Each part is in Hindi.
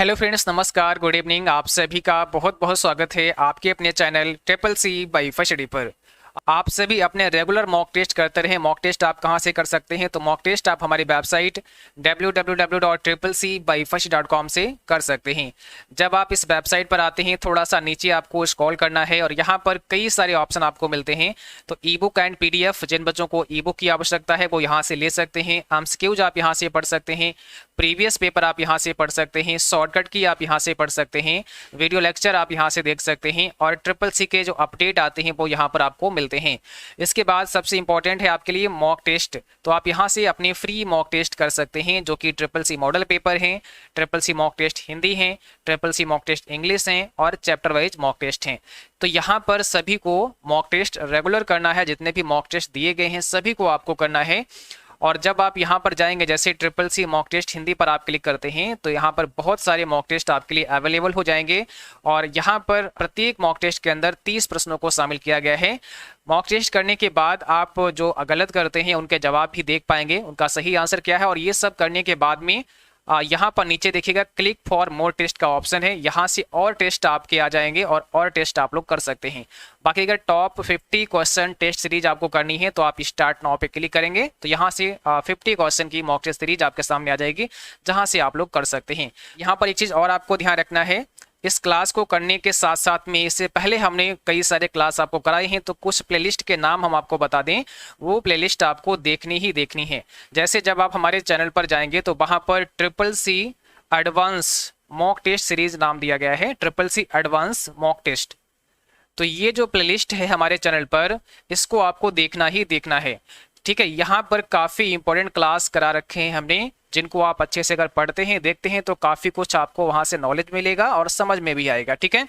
हेलो फ्रेंड्स, नमस्कार, गुड इवनिंग। आप सभी का बहुत बहुत स्वागत है आपके अपने channel triple C by first पर। आप सभी अपने रेगुलर मॉक टेस्ट करते रहे। मॉक टेस्ट आप कहां से कर सकते हैं? तो मॉक टेस्ट आप हमारी वेबसाइट www.triplec.byfirst.com से कर सकते हैं। जब आप इस वेबसाइट पर आते हैं, थोड़ा सा नीचे आपको स्क्रॉल करना है और यहाँ पर कई सारे ऑप्शन आपको मिलते हैं। तो ई बुक एंड पीडीएफ, जिन बच्चों को ई बुक की आवश्यकता है वो यहाँ से ले सकते हैं। एमसीक्यूज आप यहाँ से पढ़ सकते हैं, प्रीवियस पेपर आप यहाँ से पढ़ सकते हैं, शॉर्टकट की आप यहाँ से पढ़ सकते हैं, वीडियो लेक्चर आप यहाँ से देख सकते हैं और ट्रिपल सी के जो अपडेट आते हैं वो यहाँ पर आपको मिलते हैं। इसके बाद सबसे इंपॉर्टेंट है आपके लिए मॉक टेस्ट। तो आप यहाँ से अपने फ्री मॉक टेस्ट कर सकते हैं, जो कि ट्रिपल सी मॉडल पेपर हैं, triple C mock test Hindi हैं, triple C mock test English हैं और चैप्टर वाइज मॉक टेस्ट हैं। तो यहाँ पर सभी को मॉक टेस्ट रेगुलर करना है। जितने भी मॉक टेस्ट दिए गए हैं सभी को आपको करना है। और जब आप यहाँ पर जाएंगे, जैसे triple C mock test Hindi पर आप क्लिक करते हैं, तो यहाँ पर बहुत सारे मॉक टेस्ट आपके लिए अवेलेबल हो जाएंगे। और यहाँ पर प्रत्येक मॉक टेस्ट के अंदर 30 प्रश्नों को शामिल किया गया है। मॉक टेस्ट करने के बाद आप जो गलत करते हैं उनके जवाब भी देख पाएंगे, उनका सही आंसर क्या है। और ये सब करने के बाद में यहाँ पर नीचे देखिएगा क्लिक फॉर मोर टेस्ट का ऑप्शन है। यहाँ से और टेस्ट आपके आ जाएंगे और टेस्ट आप लोग कर सकते हैं। बाकी अगर टॉप 50 क्वेश्चन टेस्ट सीरीज आपको करनी है तो आप स्टार्ट नाउ पे क्लिक करेंगे तो यहाँ से 50 क्वेश्चन की मॉक टेस्ट सीरीज आपके सामने आ जाएगी, जहाँ से आप लोग कर सकते हैं। यहाँ पर एक चीज़ और आपको ध्यान रखना है, इस क्लास को करने के साथ साथ में इससे पहले हमने कई सारे क्लास आपको कराए हैं, तो कुछ प्लेलिस्ट के नाम हम आपको बता दें, वो प्लेलिस्ट आपको देखनी ही देखनी है। जैसे जब आप हमारे चैनल पर जाएंगे तो वहां पर triple C advance mock test series नाम दिया गया है, triple C advance mock test. तो ये जो प्लेलिस्ट है हमारे चैनल पर, इसको आपको देखना ही देखना है। ठीक है, यहाँ पर काफ़ी इंपॉर्टेंट क्लास करा रखे हैं हमने, जिनको आप अच्छे से अगर पढ़ते हैं देखते हैं तो काफ़ी कुछ आपको वहाँ से नॉलेज मिलेगा और समझ में भी आएगा। ठीक है,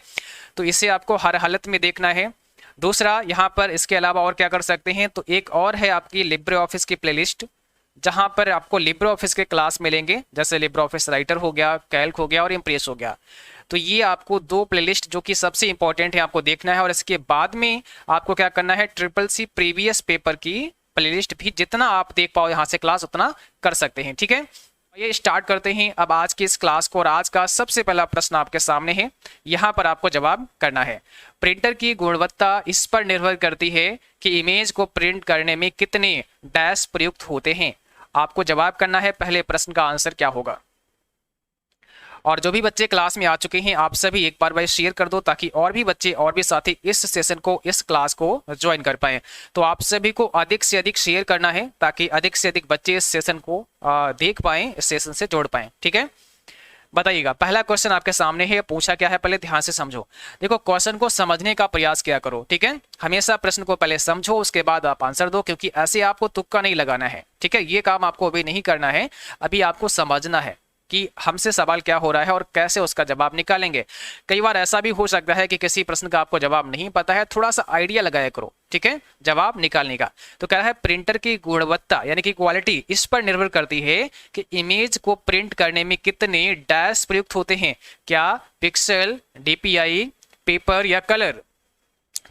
तो इसे आपको हर हालत में देखना है। दूसरा, यहाँ पर इसके अलावा और क्या कर सकते हैं, तो एक और है आपकी लिब्रे ऑफिस की प्लेलिस्ट, जहाँ पर आपको लिब्रे ऑफिस के क्लास मिलेंगे, जैसे लिब्रे ऑफिस राइटर हो गया, कैल्क हो गया और इम्प्रेस हो गया। तो ये आपको दो प्लेलिस्ट जो कि सबसे इंपॉर्टेंट है आपको देखना है। और इसके बाद में आपको क्या करना है, ट्रिपल सी प्रीवियस पेपर की प्लेलिस्ट भी जितना आप देख पाओ यहाँ से क्लास उतना कर सकते हैं। ठीक है, ये स्टार्ट करते हैं अब आज की इस क्लास को। और आज का सबसे पहला प्रश्न आपके सामने है, यहाँ पर आपको जवाब करना है। प्रिंटर की गुणवत्ता इस पर निर्भर करती है कि इमेज को प्रिंट करने में कितने डैश प्रयुक्त होते हैं। आपको जवाब करना है, पहले प्रश्न का आंसर क्या होगा। और जो भी बच्चे क्लास में आ चुके हैं आप सभी एक बार भाई शेयर कर दो, ताकि और भी बच्चे और भी साथी इस सेशन को, इस क्लास को ज्वाइन कर पाए। तो आप सभी को अधिक से अधिक शेयर करना है, ताकि अधिक से अधिक बच्चे इस सेशन को देख पाएं, इस सेशन से जोड़ पाएं। ठीक है, बताइएगा। पहला क्वेश्चन आपके सामने है, पूछा क्या है पहले ध्यान से समझो। देखो, क्वेश्चन को समझने का प्रयास किया करो। ठीक है, हमेशा प्रश्न को पहले समझो, उसके बाद आप आंसर दो, क्योंकि ऐसे आपको तुक्का नहीं लगाना है। ठीक है, ये काम आपको अभी नहीं करना है, अभी आपको समझना है कि हमसे सवाल क्या हो रहा है और कैसे उसका जवाब निकालेंगे। कई बार ऐसा भी हो सकता है कि किसी प्रश्न का आपको जवाब नहीं पता है, थोड़ा सा आइडिया लगाया करो। ठीक है, जवाब निकालने का। तो कह रहा है प्रिंटर की गुणवत्ता यानी कि क्वालिटी इस पर निर्भर करती है कि इमेज को प्रिंट करने में कितने डैश प्रयुक्त होते हैं। क्या पिक्सल, डीपीआई, पेपर या कलर?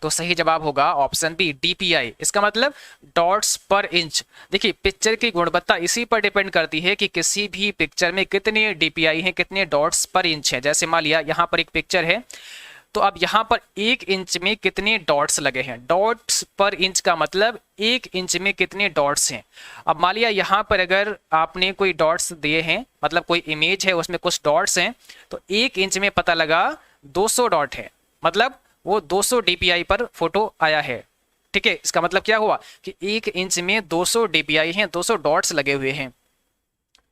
तो सही जवाब होगा ऑप्शन बी, डीपीआई। इसका मतलब डॉट्स पर इंच। देखिए, पिक्चर की गुणवत्ता इसी पर डिपेंड करती है कि किसी भी पिक्चर में कितने डीपीआई हैं, कितने डॉट्स पर इंच है। जैसे मान लिया यहाँ पर एक पिक्चर है, तो अब यहाँ पर 1 इंच में कितने डॉट्स लगे हैं। डॉट्स पर इंच का मतलब 1 इंच में कितने डॉट्स हैं। अब मान लिया यहाँ पर अगर आपने कोई डॉट्स दिए हैं, मतलब कोई इमेज है उसमें कुछ डॉट्स हैं, तो 1 इंच में पता लगा 200 डॉट है, मतलब वो 200 डीपीआई पर फोटो आया है। ठीक है, इसका मतलब क्या हुआ कि 1 इंच में 200 डीपीआई हैं, 200 डॉट्स लगे हुए हैं।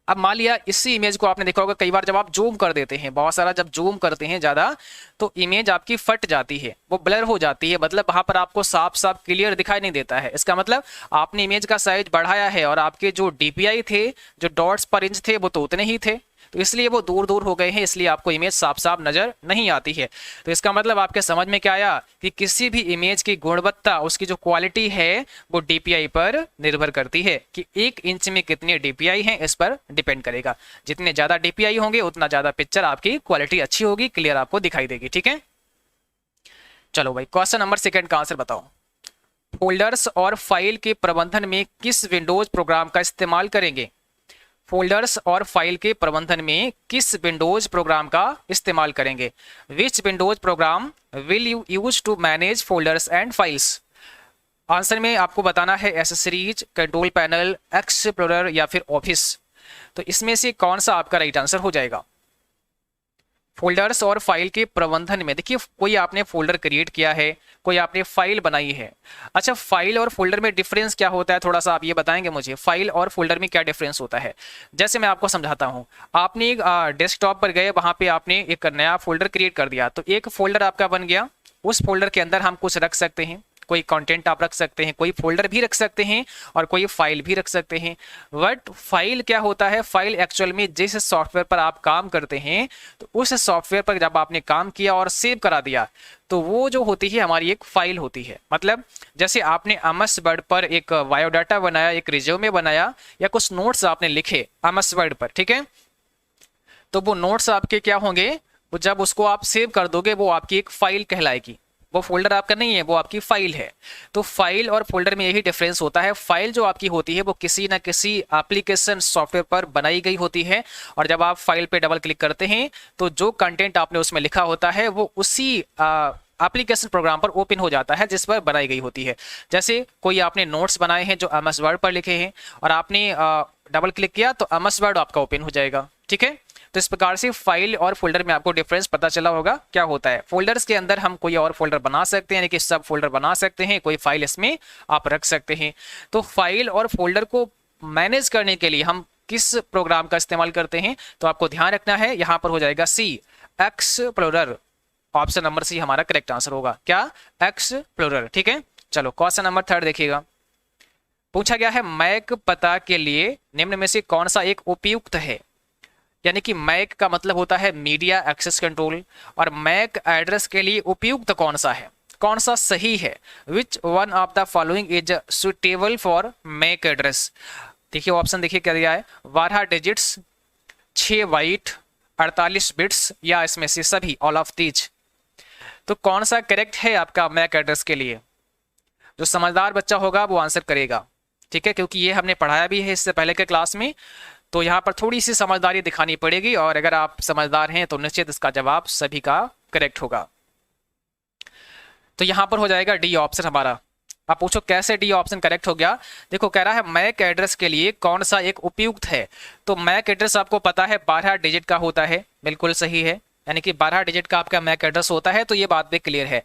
अब मान लिया इसी इमेज को आपने देखा होगा, कई बार जब आप जूम कर देते हैं, बहुत सारा जब जूम करते हैं ज़्यादा, तो इमेज आपकी फट जाती है, वो ब्लर हो जाती है, मतलब वहाँ पर आपको साफ साफ क्लियर दिखाई नहीं देता है। इसका मतलब आपने इमेज का साइज बढ़ाया है और आपके जो डीपीआई थे, जो डॉट्स पर इंच थे, वो तो उतने ही थे, तो इसलिए वो दूर दूर हो गए हैं, इसलिए आपको इमेज साफ साफ नजर नहीं आती है। तो इसका मतलब आपके समझ में क्या आया कि किसी भी इमेज की गुणवत्ता, उसकी जो क्वालिटी है, वो डीपीआई पर निर्भर करती है कि 1 इंच में कितने डीपीआई हैं, इस पर डिपेंड करेगा। जितने ज्यादा डीपीआई होंगे उतना ज्यादा पिक्चर आपकी क्वालिटी अच्छी होगी, क्लियर आपको दिखाई देगी। ठीक है, चलो भाई, क्वेश्चन नंबर 2 का आंसर बताओ। फोल्डर्स और फाइल के प्रबंधन में किस विंडोज प्रोग्राम का इस्तेमाल करेंगे? फोल्डर्स और फाइल के प्रबंधन में किस विंडोज प्रोग्राम का इस्तेमाल करेंगे? Which Windows program will you use to manage folders and files? Answer में आपको बताना है एसेसरीज, कंट्रोल पैनल, एक्सप्लोरर या फिर ऑफिस। तो इसमें से कौन सा आपका राइट आंसर हो जाएगा? फोल्डर्स और फाइल के प्रबंधन में देखिए, कोई आपने फोल्डर क्रिएट किया है, कोई आपने फाइल बनाई है। अच्छा, फाइल और फोल्डर में डिफरेंस क्या होता है, थोड़ा सा आप ये बताएंगे मुझे, फाइल और फोल्डर में क्या डिफरेंस होता है? जैसे मैं आपको समझाता हूँ, आपने एक डेस्कटॉप पर गए, वहां पे आपने एक नया फोल्डर क्रिएट कर दिया, तो एक फोल्डर आपका बन गया। उस फोल्डर के अंदर हम कुछ रख सकते हैं, कोई कंटेंट आप रख सकते हैं, कोई फोल्डर भी रख सकते हैं और कोई फाइल भी रख सकते हैं। बट फाइल क्या होता है? फाइल एक्चुअल में जिस सॉफ्टवेयर पर आप काम करते हैं, तो उस सॉफ्टवेयर पर जब आपने काम किया और सेव करा दिया, तो वो जो होती है हमारी एक फाइल होती है। मतलब जैसे आपने एमएस वर्ड पर एक बायोडाटा बनाया, एक रिज्यूमे बनाया या कुछ नोट्स आपने लिखे एमएस वर्ड पर, ठीक है, तो वो नोट्स आपके क्या होंगे, वो जब उसको आप सेव कर दोगे वो आपकी एक फाइल कहलाएगी। वो फोल्डर आपका नहीं है, वो आपकी फाइल है। तो फाइल और फोल्डर में यही डिफरेंस होता है। फाइल जो आपकी होती है वो किसी ना किसी एप्लीकेशन सॉफ्टवेयर पर बनाई गई होती है, और जब आप फाइल पे डबल क्लिक करते हैं तो जो कंटेंट आपने उसमें लिखा होता है वो उसी एप्लीकेशन प्रोग्राम पर ओपन हो जाता है जिस पर बनाई गई होती है। जैसे कोई आपने नोट्स बनाए हैं जो एमएस वर्ड पर लिखे हैं, और आपने डबल क्लिक किया तो एमएस वर्ड आपका ओपन हो जाएगा, ठीक है। तो इस प्रकार से फाइल और फोल्डर में आपको डिफरेंस पता चला होगा क्या होता है। फोल्डर्स के अंदर हम कोई और फोल्डर बना सकते हैं, यानी कि सब फोल्डर बना सकते हैं, कोई फाइल इसमें आप रख सकते हैं। तो फाइल और फोल्डर को मैनेज करने के लिए हम किस प्रोग्राम का इस्तेमाल करते हैं? तो आपको ध्यान रखना है, यहां पर हो जाएगा सी, एक्सप्लोरर। ऑप्शन नंबर सी हमारा करेक्ट आंसर होगा। क्या? एक्सप्लोरर, ठीक है। चलो क्वेश्चन नंबर 3 देखिएगा। पूछा गया है मैक पता के लिए निम्न में से कौन सा एक उपयुक्त है? यानी कि मैक का मतलब होता है मीडिया एक्सेस कंट्रोल, और मैक एड्रेस के लिए उपयुक्त कौन सा है, कौन सा सही है? Which one of the following is suitable for MAC address? देखिए ऑप्शन देखिए क्या दिया है, 12 डिजिट्स, 6 बाइट, 48 बिट्स, या इसमें से सभी, ऑल ऑफ दीज। तो कौन सा करेक्ट है आपका मैक एड्रेस के लिए? जो समझदार बच्चा होगा वो आंसर करेगा, ठीक है, क्योंकि ये हमने पढ़ाया भी है इससे पहले के क्लास में। तो यहाँ पर थोड़ी सी समझदारी दिखानी पड़ेगी, और अगर आप समझदार हैं तो निश्चित इसका जवाब सभी का करेक्ट होगा। तो यहाँ पर हो जाएगा डी ऑप्शन हमारा। आप पूछो कैसे डी ऑप्शन करेक्ट हो गया? देखो कह रहा है मैक एड्रेस के लिए कौन सा एक उपयुक्त है। तो मैक एड्रेस आपको पता है 12 डिजिट का होता है, बिल्कुल सही है, यानी कि 12 डिजिट का आपका मैक एड्रेस होता है, तो ये बात भी क्लियर है।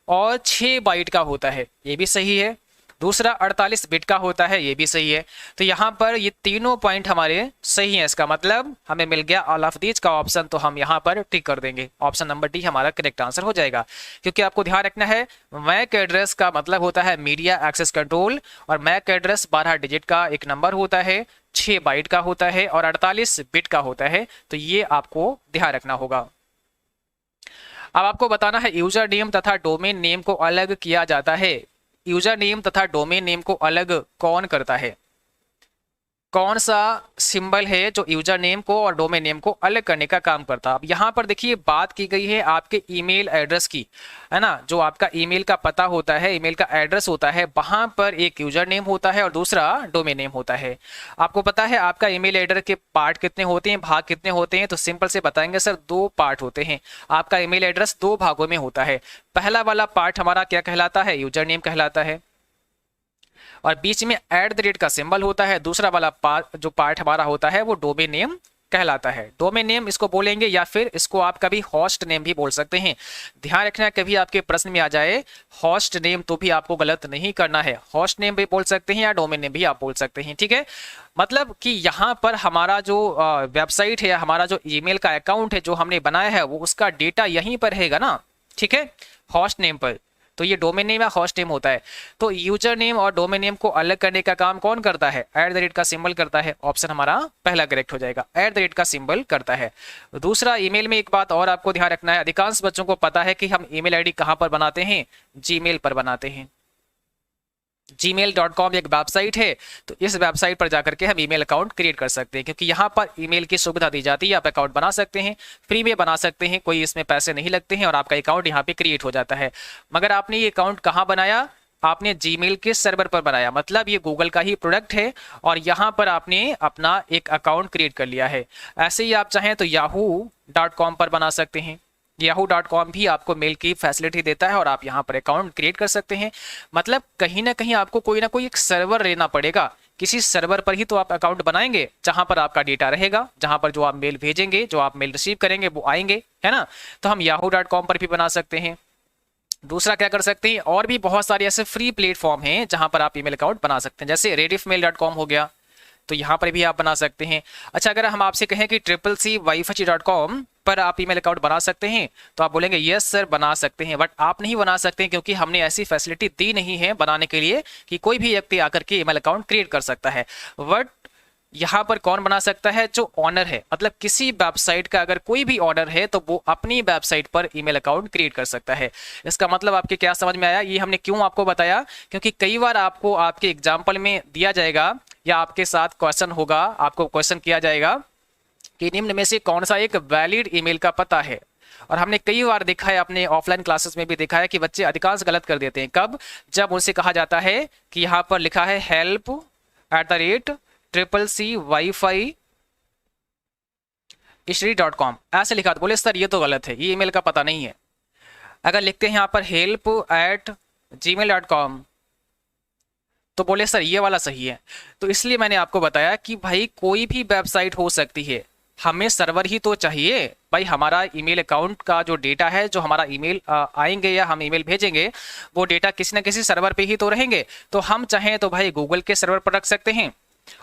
और 6 बाइट का होता है, ये भी सही है। दूसरा 48 बिट का होता है, ये भी सही है। तो यहाँ पर ये तीनों पॉइंट हमारे सही हैं, इसका मतलब हमें मिल गया ऑल ऑफ दीज का ऑप्शन। तो हम यहाँ पर टिक कर देंगे, ऑप्शन नंबर डी हमारा करेक्ट आंसर हो जाएगा। क्योंकि आपको ध्यान रखना है मैक एड्रेस का मतलब होता है मीडिया एक्सेस कंट्रोल, और मैक एड्रेस 12 डिजिट का एक नंबर होता है, 6 बाइट का होता है और 48 बिट का होता है। तो ये आपको ध्यान रखना होगा। अब आपको बताना है यूजर नेम तथा डोमेन नेम को अलग किया जाता है। यूजर नेम तथा डोमेन नेम को अलग कौन करता है? कौन सा सिंबल है जो यूजर नेम को और डोमेन नेम को अलग करने का काम करता है? अब यहाँ पर देखिए बात की गई है आपके ईमेल एड्रेस की, है ना। जो आपका ईमेल का पता होता है, ईमेल का एड्रेस होता है, वहां पर एक यूजर नेम होता है और दूसरा डोमेन नेम होता है। आपको पता है आपका ईमेल एड्रेस के पार्ट कितने होते हैं, भाग कितने होते हैं? तो सिंपल से बताएंगे सर, 2 पार्ट होते हैं। आपका ईमेल एड्रेस 2 भागों में होता है। पहला वाला पार्ट हमारा क्या कहलाता है? यूजर नेम कहलाता है, और बीच में @ का सिंबल होता है। दूसरा वाला जो पार्ट हमारा होता है वो डोमेन नेम कहलाता है। डोमेन नेम इसको बोलेंगे, या फिर इसको आप कभी होस्ट नेम भी बोल सकते हैं। ध्यान रखना, कभी आपके प्रश्न में आ जाए होस्ट नेम तो भी आपको गलत नहीं करना है। होस्ट नेम भी बोल सकते हैं या डोमेन नेम भी आप बोल सकते हैं, ठीक है। मतलब कि यहाँ पर हमारा जो वेबसाइट है, हमारा जो ईमेल का अकाउंट है जो हमने बनाया है, वो उसका डेटा यहीं पर रहेगा ना, ठीक है, होस्ट नेम पर। तो ये डोमेन नेम या होस्ट नेम होता है। तो यूजर नेम और डोमेन नेम को अलग करने का काम कौन करता है? @ का सिंबल करता है। ऑप्शन हमारा पहला करेक्ट हो जाएगा, @ का सिंबल करता है। दूसरा, ईमेल में एक बात और आपको ध्यान रखना है, अधिकांश बच्चों को पता है कि हम ईमेल आईडी कहां पर बनाते हैं? जीमेल पर बनाते हैं। gmail.com एक वेबसाइट है, तो इस वेबसाइट पर जाकर के हम ईमेल अकाउंट क्रिएट कर सकते हैं, क्योंकि यहाँ पर ईमेल की सुविधा दी जाती है। आप अकाउंट बना सकते हैं, फ्री में बना सकते हैं, कोई इसमें पैसे नहीं लगते हैं, और आपका अकाउंट यहाँ पे क्रिएट हो जाता है। मगर आपने ये अकाउंट कहाँ बनाया? आपने जीमेल के सर्वर पर बनाया, मतलब ये गूगल का ही प्रोडक्ट है और यहाँ पर आपने अपना एक अकाउंट क्रिएट कर लिया है। ऐसे ही आप चाहें तो yahoo.com पर बना सकते हैं। yahoo.com भी आपको मेल की फैसिलिटी देता है और आप यहाँ पर अकाउंट क्रिएट कर सकते हैं। मतलब कहीं ना कहीं आपको कोई ना कोई एक सर्वर लेना पड़ेगा, किसी सर्वर पर ही तो आप अकाउंट बनाएंगे जहां पर आपका डेटा रहेगा, जहां पर जो आप मेल भेजेंगे, जो आप मेल रिसीव करेंगे वो आएंगे, है ना। तो हम yahoo.com पर भी बना सकते हैं। दूसरा क्या कर सकते हैं, और भी बहुत सारे ऐसे फ्री प्लेटफॉर्म हैं जहां पर आप ईमेल अकाउंट बना सकते हैं, जैसे rediffmail.com हो गया, तो यहाँ पर भी आप बना सकते हैं। अच्छा, अगर हम आपसे कहें कि CCCwifi.com पर आप ईमेल अकाउंट बना सकते हैं, तो आप बोलेंगे यस सर बना सकते हैं, बट आप नहीं बना सकते हैं क्योंकि हमने ऐसी फैसिलिटी दी नहीं है बनाने के लिए कि कोई भी व्यक्ति आकर के ईमेल अकाउंट क्रिएट कर सकता है। बट यहाँ पर कौन बना सकता है, जो ऑनर है, मतलब किसी वेबसाइट का अगर कोई भी ऑनर है तो वो अपनी वेबसाइट पर ईमेल अकाउंट क्रिएट कर सकता है। इसका मतलब आपके क्या समझ में आया, ये हमने क्यों आपको बताया, क्योंकि कई बार आपको आपके एग्जाम्पल में दिया जाएगा या आपके साथ क्वेश्चन होगा, आपको क्वेश्चन किया जाएगा कि निम्न में से कौन सा एक वैलिड ईमेल का पता है। और हमने कई बार देखा है, अपने ऑफलाइन क्लासेस में भी देखा है कि बच्चे अधिकांश गलत कर देते हैं। कब, जब उनसे कहा जाता है कि यहाँ पर लिखा है help@CCCwifi.com, ऐसे लिखा तो बोले सर ये तो गलत है, ये ईमेल का पता नहीं है। अगर लिखते हैं यहाँ पर help@gmail.com तो बोले सर ये वाला सही है। तो इसलिए मैंने आपको बताया कि भाई कोई भी वेबसाइट हो सकती है, हमें सर्वर ही तो चाहिए भाई। हमारा ईमेल अकाउंट का जो डेटा है, जो हमारा ईमेल आएंगे या हम ईमेल भेजेंगे, वो डेटा किसी न किसी सर्वर पे ही तो रहेंगे। तो हम चाहें तो भाई गूगल के सर्वर पर रख सकते हैं,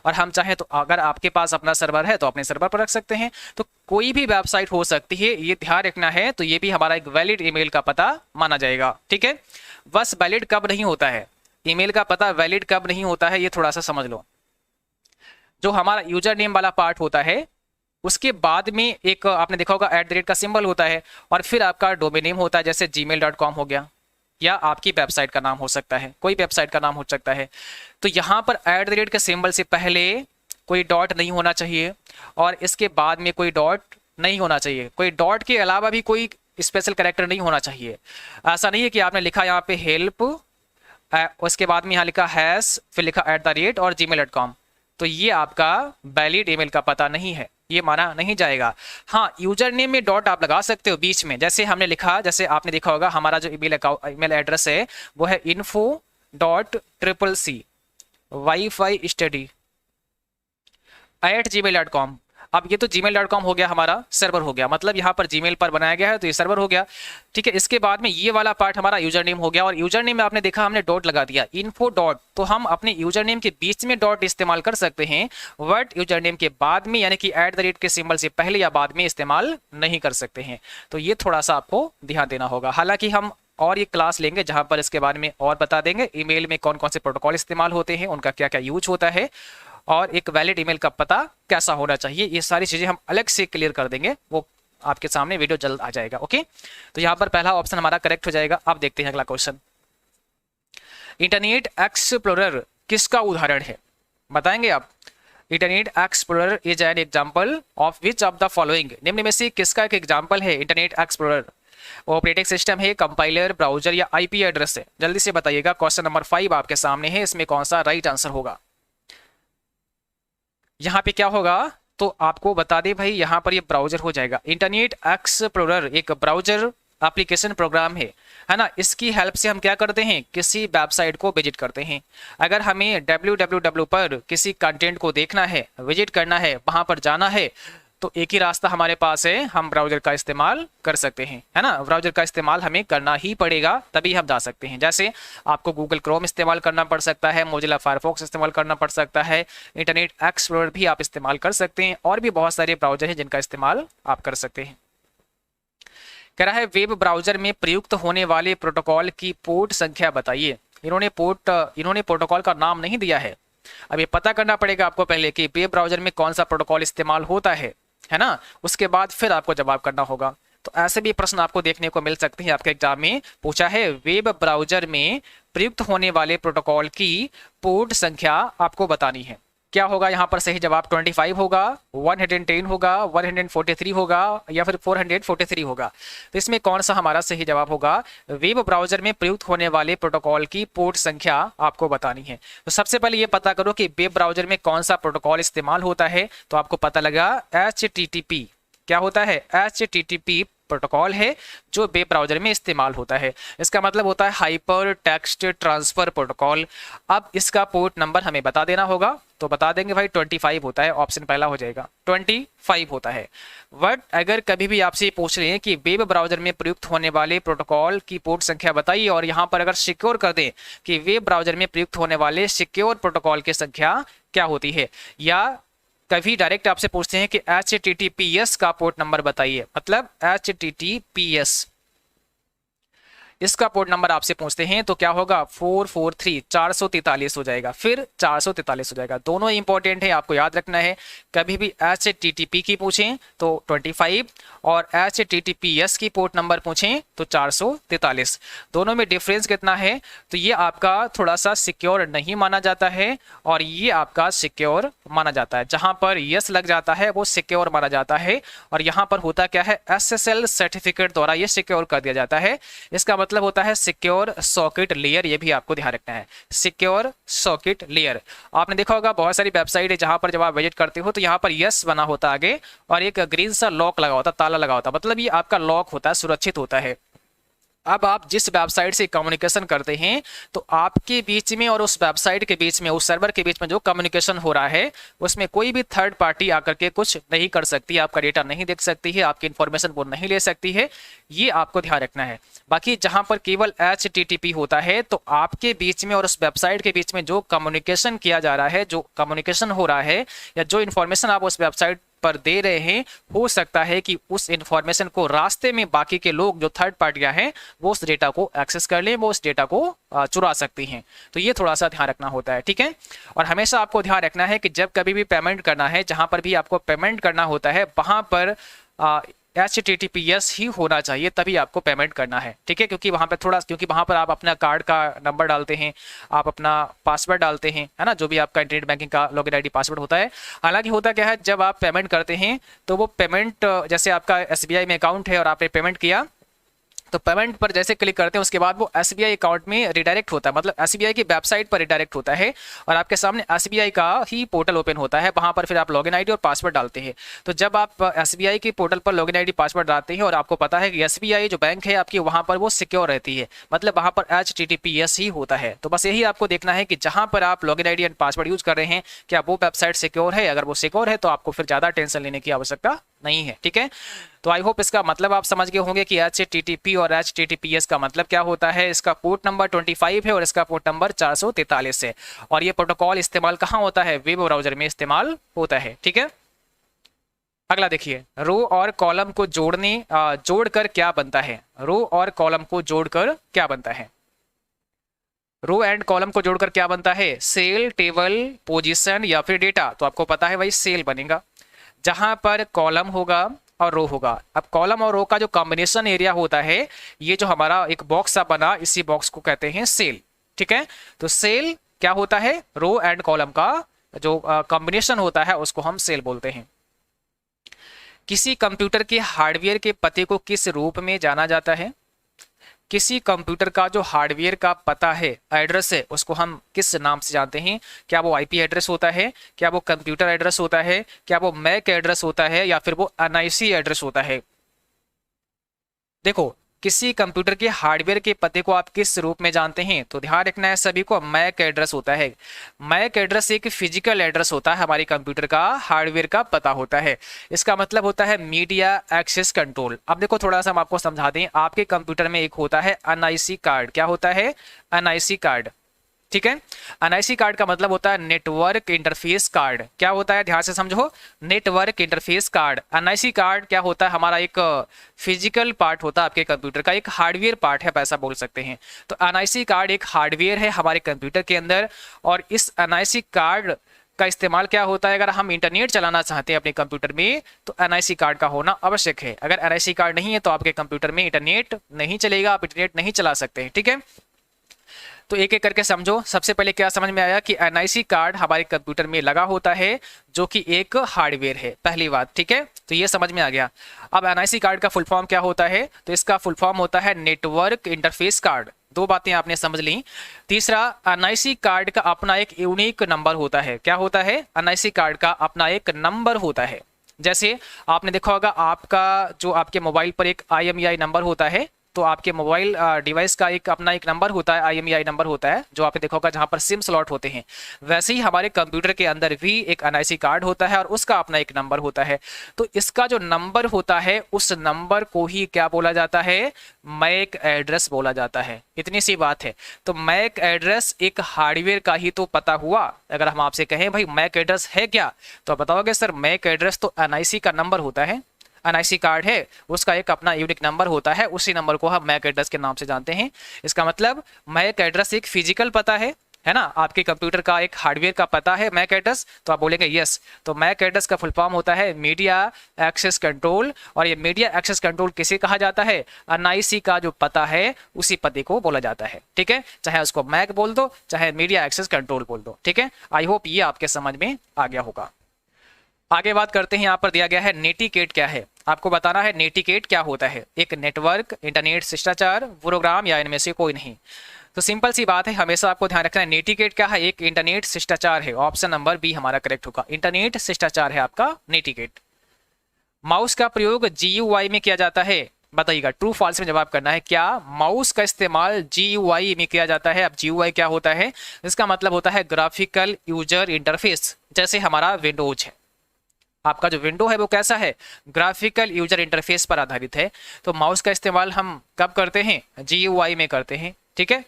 और हम चाहें तो अगर आपके पास अपना सर्वर है तो अपने सर्वर पर रख सकते हैं। तो कोई भी वेबसाइट हो सकती है, ये ध्यान रखना है। तो ये भी हमारा एक वैलिड ईमेल का पता माना जाएगा, ठीक है। बस वैलिड कब नहीं होता है, ईमेल का पता वैलिड कब नहीं होता है, ये थोड़ा सा समझ लो। जो हमारा यूजर नेम वाला पार्ट होता है, उसके बाद में एक आपने देखा होगा @ का सिंबल होता है, और फिर आपका डोमेन नेम होता है, जैसे gmail.com हो गया, या आपकी वेबसाइट का नाम हो सकता है, कोई वेबसाइट का नाम हो सकता है। तो यहाँ पर @ के सिंबल से पहले कोई डॉट नहीं होना चाहिए, और इसके बाद में कोई डॉट नहीं होना चाहिए। कोई डॉट के अलावा भी कोई स्पेशल कैरेक्टर नहीं होना चाहिए। ऐसा नहीं है कि आपने लिखा यहाँ पे हेल्प, उसके बाद में यहाँ लिखा हैश, फिर लिखा @ और gmail.com, तो ये आपका वैलिड ईमेल का पता नहीं है, ये माना नहीं जाएगा। हाँ, यूजर नेम में डॉट आप लगा सकते हो बीच में, जैसे हमने लिखा, जैसे आपने देखा होगा हमारा जो ईमेल एड्रेस है वो है info.CCCwifi@gmail.com। अब ये तो gmail.com हो गया, हमारा सर्वर हो गया, मतलब यहाँ पर जीमेल पर बनाया गया है तो ये सर्वर हो गया, ठीक है। इसके बाद में ये वाला पार्ट हमारा यूजर नेम हो गया, और यूजर नेम में आपने देखा हमने डॉट लगा दिया, इन्फो डॉट। तो हम अपने यूजर नेम के बीच में डॉट इस्तेमाल कर सकते हैं, बट यूजर नेम के बाद में यानी कि @ के सिंबल से पहले या बाद में इस्तेमाल नहीं कर सकते हैं। तो ये थोड़ा सा आपको ध्यान देना होगा। हालांकि हम और ये क्लास लेंगे जहां पर इसके बारे में और बता देंगे, ईमेल में कौन कौन से प्रोटोकॉल इस्तेमाल होते हैं, उनका क्या क्या यूज होता है, और एक वैलिड ईमेल का पता कैसा होना चाहिए, ये सारी चीजें हम अलग से क्लियर कर देंगे। वो आपके सामने वीडियो जल्द आ जाएगा, ओके। तो यहाँ पर पहला ऑप्शन हमारा करेक्ट हो जाएगा। अब देखते हैं अगला क्वेश्चन। इंटरनेट एक्सप्लोरर किसका उदाहरण है, बताएंगे आप। Internet explorer is an example of which of the following, निम्न में से किसका एक एग्जाम्पल है इंटरनेट एक्सप्लोरर। ऑपरेटिंग सिस्टम है, कंपाइलर, ब्राउजर या IP एड्रेस है, जल्दी से बताइएगा। क्वेश्चन नंबर 5 आपके सामने है, इसमें कौन सा राइट आंसर होगा। यहाँ पे क्या होगा तो आपको बता दे भाई, यहाँ पर ये ब्राउजर हो जाएगा। इंटरनेट एक्सप्लोरर एक ब्राउजर एप्लीकेशन प्रोग्राम है ना। इसकी हेल्प से हम क्या करते हैं, किसी वेबसाइट को विजिट करते हैं। अगर हमें www पर किसी कंटेंट को देखना है, विजिट करना है, वहां पर जाना है, तो एक ही रास्ता हमारे पास है, हम ब्राउजर का इस्तेमाल कर सकते हैं, है ना। ब्राउजर का इस्तेमाल हमें करना ही पड़ेगा, तभी हम जा सकते हैं। जैसे आपको गूगल क्रोम इस्तेमाल करना पड़ सकता है, मोजिला फायरफॉक्स इस्तेमाल करना पड़ सकता है, इंटरनेट एक्सप्लोरर भी आप इस्तेमाल कर सकते हैं, और भी बहुत सारे ब्राउजर हैं जिनका इस्तेमाल आप कर सकते हैं। कह रहा है वेब ब्राउजर में प्रयुक्त होने वाले प्रोटोकॉल की पोर्ट संख्या बताइए। इन्होंने प्रोटोकॉल का नाम नहीं दिया है। अब ये पता करना पड़ेगा आपको पहले कि वेब ब्राउजर में कौन सा प्रोटोकॉल इस्तेमाल होता है ना। उसके बाद फिर आपको जवाब करना होगा। तो ऐसे भी प्रश्न आपको देखने को मिल सकते हैं। आपके एग्जाम में पूछा है वेब ब्राउजर में प्रयुक्त होने वाले प्रोटोकॉल की पोर्ट संख्या आपको बतानी है। क्या होगा यहाँ पर सही जवाब? 25 होगा, 110 होगा, 143 होगा या फिर 443 होगा। तो इसमें कौन सा हमारा सही जवाब होगा? वेब ब्राउजर में प्रयुक्त होने वाले प्रोटोकॉल की पोर्ट संख्या आपको बतानी है। तो सबसे पहले ये पता करो कि वेब ब्राउजर में कौन सा प्रोटोकॉल इस्तेमाल होता है। तो आपको पता लगा HTTP क्या होता है? HTTP प्रोटोकॉल है जो वेब ब्राउजर में इस्तेमाल होता है। इसका मतलब होता है हाइपर टेक्स्ट ट्रांसफर प्रोटोकॉल। अब इसका पोर्ट नंबर हमें बता देना होगा, तो बता देंगे भाई 25 होता है, ऑप्शन पहला हो जाएगा, 25 होता है। बट अगर कभी भी आपसे पूछ रहे हैं कि वेब ब्राउजर में प्रयुक्त होने वाले प्रोटोकॉल की पोर्ट संख्या बताइए, और यहाँ पर अगर सिक्योर कर दें कि वेब ब्राउजर में प्रयुक्त होने वाले सिक्योर प्रोटोकॉल की संख्या क्या होती है, या कभी डायरेक्ट आपसे पूछते हैं कि HTTPS का पोर्ट नंबर बताइए, मतलब HTTPS इसका पोर्ट नंबर आपसे पूछते हैं, तो क्या होगा? 443 443 हो जाएगा, फिर 443 हो जाएगा। दोनों इंपॉर्टेंट है, आपको याद रखना है। कभी भी HTTP की पूछें तो 25 और HTTPS की पोर्ट नंबर पूछें तो 443। दोनों में डिफरेंस कितना है? तो ये आपका थोड़ा सा सिक्योर नहीं माना जाता है और ये आपका सिक्योर माना जाता है। जहां पर यस लग जाता है वो सिक्योर माना जाता है, और यहाँ पर होता क्या है? SSL सर्टिफिकेट द्वारा ये सिक्योर कर दिया जाता है। इसका मतलब होता है सिक्योर सॉकेट लेयर। ये भी आपको ध्यान रखना है, सिक्योर सॉकेट लेयर। आपने देखा होगा बहुत सारी वेबसाइट है जहां पर जब आप विजिट करते हो तो यहाँ पर यस बना होता है आगे, और एक ग्रीन सा लॉक लगा होता, ताला लगा होता, मतलब ये आपका लॉक होता है, सुरक्षित होता है। अब आप जिस वेबसाइट से कम्युनिकेशन करते हैं तो आपके बीच में और उस वेबसाइट के बीच में, उस सर्वर के बीच में जो कम्युनिकेशन हो रहा है उसमें कोई भी थर्ड पार्टी आकर के कुछ नहीं कर सकती, आपका डेटा नहीं देख सकती है, आपकी इंफॉर्मेशन वो नहीं ले सकती है। ये आपको ध्यान रखना है। बाकी जहां पर केवल HTTP होता है तो आपके बीच में और उस वेबसाइट के बीच में जो कम्युनिकेशन किया जा रहा है, जो कम्युनिकेशन हो रहा है, या जो इन्फॉर्मेशन आप उस वेबसाइट पर दे रहे हैं, हो सकता है कि उस इंफॉर्मेशन को रास्ते में बाकी के लोग जो थर्ड पार्टियां हैं वो उस डेटा को एक्सेस कर लें, वो उस डेटा को चुरा सकती हैं। तो ये थोड़ा सा ध्यान रखना होता है, ठीक है। और हमेशा आपको ध्यान रखना है कि जब कभी भी पेमेंट करना है, जहां पर भी आपको पेमेंट करना होता है वहां पर HTTPS ही होना चाहिए, तभी आपको पेमेंट करना है, ठीक है। क्योंकि वहां पर आप अपना कार्ड का नंबर डालते हैं, आप अपना पासवर्ड डालते हैं, है ना, जो भी आपका इंटरनेट बैंकिंग का लॉगिन आईडी पासवर्ड होता है। हालांकि होता क्या है, जब आप पेमेंट करते हैं तो वो पेमेंट, जैसे आपका SBI में अकाउंट है और आपने पेमेंट किया, तो पेमेंट पर जैसे क्लिक करते हैं उसके बाद वो SBI अकाउंट में रिडायरेक्ट होता है, मतलब SBI की वेबसाइट पर रिडायरेक्ट होता है, और आपके सामने SBI का ही पोर्टल ओपन होता है। वहां पर फिर आप लॉगिन आईडी और पासवर्ड डालते हैं। तो जब आप SBI के पोर्टल पर लॉगिन आईडी पासवर्ड डालते हैं और आपको पता है कि SBI जो बैंक है आपकी, वहां पर वो सिक्योर रहती है, मतलब वहां पर HTTPS ही होता है। तो बस यही आपको देखना है कि जहां पर आप login ID and password use कर रहे हैं, क्या वो वेबसाइट सिक्योर है। अगर वो सिक्योर है तो आपको फिर ज्यादा टेंशन लेने की आवश्यकता नहीं है, ठीक है। तो आई होप इसका मतलब आप समझ गए होंगे कि HTTP और HTTPS का मतलब क्या होता है। इसका पोर्ट नंबर 25 है और इसका पोर्ट नंबर 443 है, और ये प्रोटोकॉल इस्तेमाल कहाँ होता है? वेब ब्राउजर में इस्तेमाल होता है, ठीक है। अगला देखिए, रो और कॉलम को जोड़कर क्या बनता है? रो और कॉलम को जोड़कर क्या बनता है? रो एंड कॉलम को जोड़कर क्या बनता है? सेल, टेबल, पोजीशन या फिर डेटा। तो आपको पता है भाई सेल बनेगा, जहां पर कॉलम होगा और रो होगा। अब कॉलम और रो का जो कॉम्बिनेशन एरिया होता है, ये जो हमारा एक बॉक्स सा बना, इसी बॉक्स को कहते हैं सेल, ठीक है। तो सेल क्या होता है? रो एंड कॉलम का जो कॉम्बिनेशन होता है उसको हम सेल बोलते हैं। किसी कंप्यूटर के हार्डवेयर के पते को किस रूप में जाना जाता है? किसी कंप्यूटर का जो हार्डवेयर का पता है, एड्रेस है, उसको हम किस नाम से जानते हैं? क्या वो IP एड्रेस होता है? क्या वो कंप्यूटर एड्रेस होता है? क्या वो मैक एड्रेस होता है? या फिर वो NIC एड्रेस होता है? देखो, किसी कंप्यूटर के हार्डवेयर के पते को आप किस रूप में जानते हैं? तो ध्यान रखना है सभी को, मैक एड्रेस होता है। मैक एड्रेस एक फिजिकल एड्रेस होता है, हमारी कंप्यूटर का हार्डवेयर का पता होता है। इसका मतलब होता है मीडिया एक्सेस कंट्रोल। अब देखो थोड़ा सा हम आपको समझा दें, आपके कंप्यूटर में एक होता है NIC कार्ड। क्या होता है? NIC कार्ड, ठीक है। NIC कार्ड का मतलब होता है नेटवर्क इंटरफेस कार्ड। क्या होता है? ध्यान से समझो, network interface card. NIC card क्या होता है? हमारा एक फिजिकल पार्ट होता है आपके कंप्यूटर का, एक हार्डवेयर पार्ट है, आप ऐसा बोल सकते हैं। तो NIC कार्ड एक हार्डवेयर है हमारे कंप्यूटर के अंदर, और इस NIC कार्ड का इस्तेमाल क्या होता है? अगर हम इंटरनेट चलाना चाहते हैं अपने कंप्यूटर में तो NIC कार्ड का होना आवश्यक है। अगर NIC कार्ड नहीं है तो आपके कंप्यूटर में इंटरनेट नहीं चलेगा, आप इंटरनेट नहीं चला सकते हैं, ठीक है। तो एक एक करके समझो। सबसे पहले क्या समझ में आया कि एनआईसी कार्ड हमारे कंप्यूटर में लगा होता है, जो कि एक हार्डवेयर है, पहली बात, ठीक है। तो ये समझ में आ गया। अब एनआईसी कार्ड का फुल फॉर्म क्या होता है, तो इसका फुल फॉर्म होता है नेटवर्क इंटरफेस कार्ड। दो बातें आपने समझ ली। तीसरा, एनआईसी कार्ड का अपना एक यूनिक नंबर होता है। क्या होता है, एनआईसी कार्ड का अपना एक नंबर होता है। जैसे आपने देखा होगा, आपका जो आपके मोबाइल पर एक IMEI नंबर होता है, तो आपके मोबाइल डिवाइस का एक अपना एक नंबर होता है, IMEI नंबर होता है, जो आपने देखा होगा जहां पर सिम स्लॉट होते हैं। वैसे ही हमारे कंप्यूटर के अंदर भी एक एनआईसी कार्ड होता है और उसका अपना एक नंबर होता है। तो इसका जो नंबर होता है, उस नंबर को ही क्या बोला जाता है, मैक एड्रेस बोला जाता है। इतनी सी बात है। तो मैक एड्रेस एक हार्डवेयर का ही तो पता हुआ। अगर हम आपसे कहें भाई मैक एड्रेस है क्या, तो आप बताओगे सर मैक एड्रेस तो एनआईसी का नंबर होता है। एनआईसी कार्ड है, उसका एक अपना यूनिक नंबर होता है, उसी नंबर को हम मैक एड्रेस के नाम से जानते हैं। इसका मतलब मैक एड्रेस एक फिजिकल पता है ना। आपके कंप्यूटर का एक हार्डवेयर का पता है मैक एड्रेस, तो आप बोलेंगे यस। तो मैक एड्रेस का फुल फॉर्म होता है मीडिया एक्सेस कंट्रोल। और ये मीडिया एक्सेस कंट्रोल किसे कहा जाता है, एनआईसी का जो पता है उसी पते को बोला जाता है, ठीक है। चाहे उसको मैक बोल दो, चाहे मीडिया एक्सेस कंट्रोल बोल दो, ठीक है। आई होप ये आपके समझ में आ गया होगा। आगे बात करते हैं। यहाँ पर दिया गया है नेटिकेट क्या है, आपको बताना है नेटिकेट क्या होता है। एक नेटवर्क, इंटरनेट शिष्टाचार, प्रोग्राम या इनमें से कोई नहीं। तो सिंपल सी बात है, हमेशा आपको ध्यान रखना है नेटिकेट क्या है, एक इंटरनेट शिष्टाचार है। ऑप्शन नंबर बी हमारा करेक्ट होगा, इंटरनेट शिष्टाचार है आपका नेटिकेट। माउस का प्रयोग GUI में किया जाता है, बताइएगा ट्रू फॉल्स में जवाब करना है। क्या माउस का इस्तेमाल GUI में किया जाता है। अब GUI क्या होता है, इसका मतलब होता है ग्राफिकल यूजर इंटरफेस। जैसे हमारा विंडोज है, आपका जो विंडो है वो कैसा है, ग्राफिकल यूजर इंटरफेस पर आधारित है। तो माउस का इस्तेमाल हम कब करते हैं, GUI में करते हैं, ठीक है।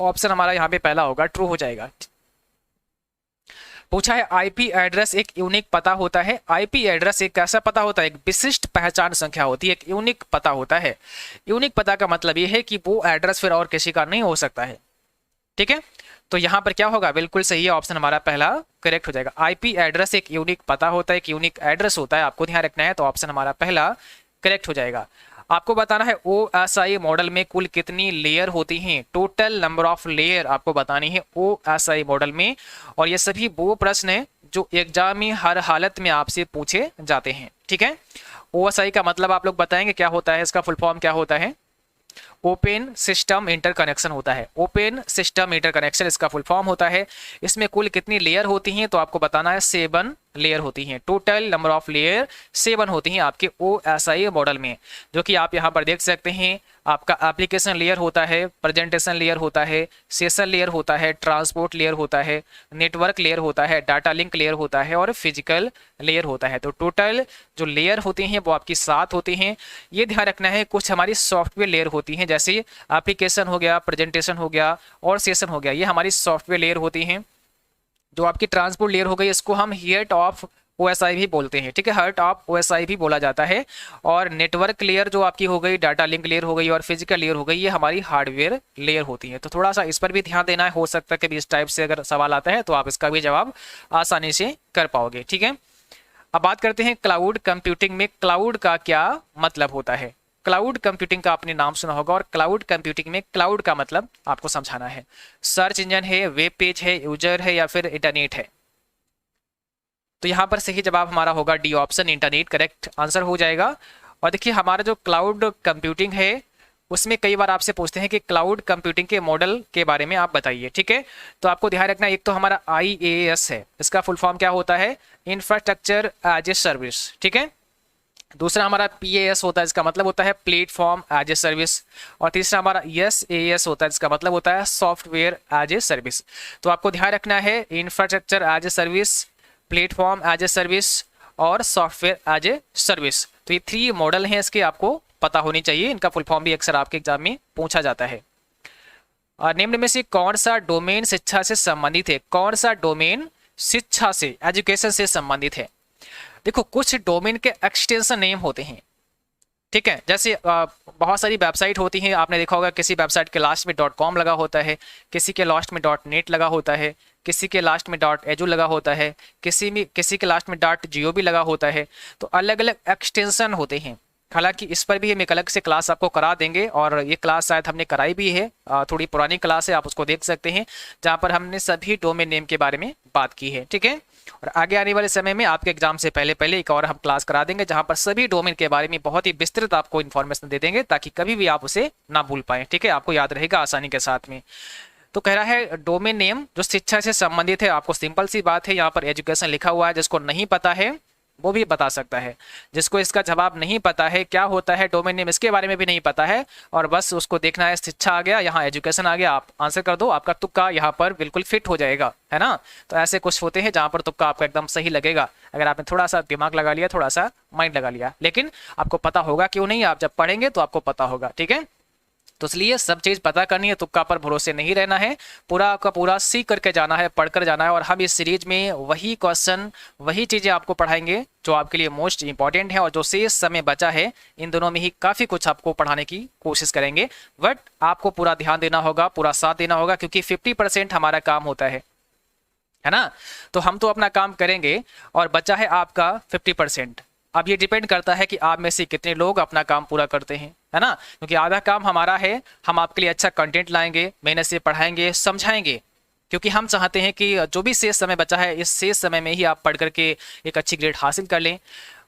ऑप्शन हमारा यहाँ पे पहला होगा, ट्रू हो जाएगा। पूछा है IP एड्रेस एक यूनिक पता होता है। IP एड्रेस एक कैसा पता होता है, एक विशिष्ट पहचान संख्या होती है, एक यूनिक पता होता है। यूनिक पता का मतलब ये है कि वो एड्रेस फिर और किसी का नहीं हो सकता है, ठीक है। तो यहाँ पर क्या होगा, बिल्कुल सही है, ऑप्शन हमारा पहला करेक्ट हो जाएगा। IP एड्रेस एक यूनिक पता होता है, एक यूनिक एड्रेस होता है, आपको ध्यान रखना है। तो ऑप्शन हमारा पहला करेक्ट हो जाएगा। आपको बताना है OSI मॉडल में कुल कितनी लेयर होती हैं, टोटल नंबर ऑफ लेयर आपको बतानी है OSI मॉडल में। और ये सभी वो प्रश्न है जो एग्जाम में हर हालत में आपसे पूछे जाते हैं, ठीक है। OSI का मतलब आप लोग बताएंगे क्या होता है, इसका फुल फॉर्म क्या होता है, ओपन सिस्टम इंटरकनेक्शन होता है। ओपन सिस्टम इंटरकनेक्शन इसका फुल फॉर्म होता है। इसमें कुल कितनी लेयर होती हैं, तो आपको बताना है 7 लेयर होती हैं। टोटल नंबर ऑफ लेयर 7 होती हैं आपके OSI मॉडल में, जो कि आप यहाँ पर देख सकते हैं। आपका एप्लीकेशन लेयर होता है, प्रेजेंटेशन लेयर होता है, सेशन लेयर होता है, ट्रांसपोर्ट लेयर होता है, नेटवर्क लेयर होता है, डाटा लिंक लेयर होता है और फिजिकल लेयर होता है। तो टोटल जो लेयर होती हैं वो आपकी 7 होती हैं। ये ध्यान रखना है, कुछ हमारी सॉफ्टवेयर लेयर होती हैं, जैसे एप्लीकेशन हो गया, प्रेजेंटेशन हो गया और सेशन हो गया, ये हमारी सॉफ्टवेयर लेयर होती हैं। जो आपकी ट्रांसपोर्ट लेयर हो गई, इसको हम हार्ट ऑफ OSI भी बोलते हैं, ठीक है, हार्ट ऑफ OSI भी बोला जाता है। और नेटवर्क लेयर जो आपकी हो गई, डाटा लिंक लेयर हो गई और फिजिकल लेयर हो गई, ये हमारी हार्डवेयर लेयर होती है। तो थोड़ा सा इस पर भी ध्यान देना है, हो सकता है कि इस टाइप से अगर सवाल आता है तो आप इसका भी जवाब आसानी से कर पाओगे, ठीक है। अब बात करते हैं क्लाउड कंप्यूटिंग में क्लाउड का क्या मतलब होता है। क्लाउड कंप्यूटिंग का आपने नाम सुना होगा, और क्लाउड कंप्यूटिंग में क्लाउड का मतलब आपको समझाना है। सर्च इंजन है, वेब पेज है, यूजर है या फिर इंटरनेट है। तो यहाँ पर सही जवाब हमारा होगा D option, internet correct answer हो जाएगा। और देखिए हमारा जो क्लाउड कंप्यूटिंग है उसमें कई बार आपसे पूछते हैं कि क्लाउड कंप्यूटिंग के मॉडल के बारे में आप बताइए, ठीक है। तो आपको ध्यान रखना, एक तो हमारा IaaS है, इसका फुल फॉर्म क्या होता है, इंफ्रास्ट्रक्चर एज ए सर्विस, ठीक है। दूसरा हमारा PaaS होता है, इसका मतलब होता है प्लेटफॉर्म एज ए सर्विस। और तीसरा हमारा SaaS होता है, इसका मतलब होता है सॉफ्टवेयर एज ए सर्विस। तो आपको ध्यान रखना है infrastructure as a service, platform as a service और सॉफ्टवेयर एज ए सर्विस। तो ये 3 मॉडल हैं, इसके आपको पता होनी चाहिए। इनका फुल फॉर्म भी अक्सर आपके एग्जाम में पूछा जाता है। और निम्न में से कौन सा डोमेन शिक्षा से संबंधित है, कौन सा डोमेन शिक्षा से, एजुकेशन से संबंधित है। देखो कुछ डोमेन के एक्सटेंशन नेम होते हैं, ठीक है। जैसे बहुत सारी वेबसाइट होती हैं, आपने देखा होगा किसी वेबसाइट के लास्ट में .com लगा होता है, किसी के लास्ट में .net लगा होता है, किसी के लास्ट में .edu लगा होता है, किसी के लास्ट में .gov लगा होता है। तो अलग अलग एक्सटेंशन होते हैं। हालांकि इस पर भी हम एक अलग से क्लास आपको करा देंगे, और ये क्लास शायद हमने कराई भी है, थोड़ी पुरानी क्लास है, आप उसको देख सकते हैं, जहां पर हमने सभी डोमेन नेम के बारे में बात की है। ठीक है, और आगे आने वाले समय में आपके एग्जाम से पहले पहले एक और हम क्लास करा देंगे, जहां पर सभी डोमेन के बारे में बहुत ही विस्तृत आपको इन्फॉर्मेशन दे देंगे, ताकि कभी भी आप उसे ना भूल पाए। ठीक है, आपको याद रहेगा आसानी के साथ में। तो कह रहा है डोमेन नेम जो शिक्षा से संबंधित है, आपको सिंपल सी बात है, यहाँ पर एजुकेशन लिखा हुआ है, जिसको नहीं पता है वो भी बता सकता है, जिसको इसका जवाब नहीं पता है क्या होता है डोमेन नेम, इसके बारे में भी नहीं पता है, और बस उसको देखना है शिक्षा आ गया, यहाँ एजुकेशन आ गया, आप आंसर कर दो, आपका तुक्का यहाँ पर बिल्कुल फिट हो जाएगा, है ना। तो ऐसे कुछ होते हैं जहाँ पर तुक्का आपका एकदम सही लगेगा, अगर आपने थोड़ा सा दिमाग लगा लिया, थोड़ा सा माइंड लगा लिया, लेकिन आपको पता होगा क्यों नहीं, आप जब पढ़ेंगे तो आपको पता होगा। ठीक है, तो इसलिए सब चीज पता करनी है, तुक्का पर भरोसे नहीं रहना है, पूरा का पूरा सीख करके जाना है, पढ़कर जाना है। और हम इस सीरीज में वही क्वेश्चन, वही चीजें आपको पढ़ाएंगे जो आपके लिए मोस्ट इंपॉर्टेंट है, और जो शेष समय बचा है इन दोनों में ही काफी कुछ आपको पढ़ाने की कोशिश करेंगे, बट आपको पूरा ध्यान देना होगा, पूरा साथ देना होगा, क्योंकि 50% हमारा काम होता है ना। तो हम तो अपना काम करेंगे और बचा है आपका 50%। अब ये डिपेंड करता है कि आप में से कितने लोग अपना काम पूरा करते हैं, है ना, क्योंकि आधा काम हमारा है, हम आपके लिए अच्छा कंटेंट लाएंगे, मेहनत से पढ़ाएंगे, समझाएंगे, क्योंकि हम चाहते हैं कि जो भी शेष समय बचा है इस शेष समय में ही आप पढ़ करके एक अच्छी ग्रेड हासिल कर लें।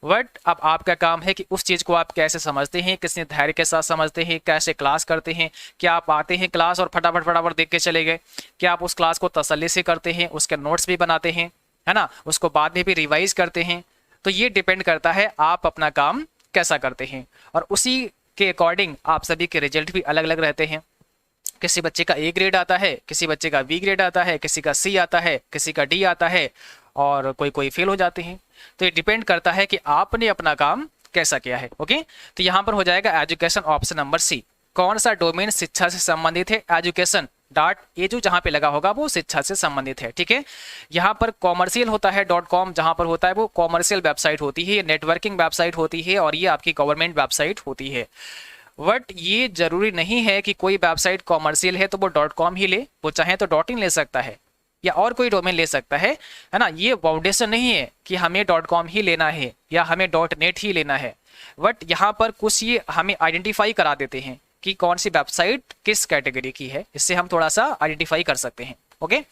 बट अब आपका काम है कि उस चीज़ को आप कैसे समझते हैं, कितने धैर्य के साथ समझते हैं, कैसे क्लास करते हैं, क्या आप आते हैं क्लास और फटाफट फटाफट देख के चले गए, क्या आप उस क्लास को तसल्ली से करते हैं, उसके नोट्स भी बनाते हैं, है ना, उसको बाद में भी रिवाइज करते हैं। तो ये डिपेंड करता है आप अपना काम कैसा करते हैं, और उसी के अकॉर्डिंग आप सभी के रिजल्ट भी अलग अलग रहते हैं। किसी बच्चे का ए ग्रेड आता है, किसी बच्चे का बी ग्रेड आता है, किसी का सी आता है, किसी का डी आता है, और कोई कोई फेल हो जाते हैं। तो ये डिपेंड करता है कि आपने अपना काम कैसा किया है। ओके, तो यहाँ पर हो जाएगा एजुकेशन ऑप्शन नंबर सी। कौन सा डोमेन शिक्षा से संबंधित है? एजुकेशन डॉट ए जो जहाँ पे लगा होगा वो शिक्षा से संबंधित है। ठीक है, यहाँ पर कॉमर्शियल होता है .com, जहाँ पर होता है वो कॉमर्शियल वेबसाइट होती है, नेटवर्किंग वेबसाइट होती है, और ये आपकी गवर्नमेंट वेबसाइट होती है। बट ये जरूरी नहीं है कि कोई वेबसाइट कॉमर्शियल है तो वो .com ही ले, वो चाहे तो .in ले सकता है या और कोई डोमेन ले सकता है ना। ये बाउंडेशन नहीं है कि हमें .com ही लेना है या हमें .net ही लेना है, बट यहाँ पर कुछ ये हमें आइडेंटिफाई करा देते हैं कि कौन सी वेबसाइट किस कैटेगरी की है, इससे हम थोड़ा सा आइडेंटिफाई कर सकते हैं। ओके,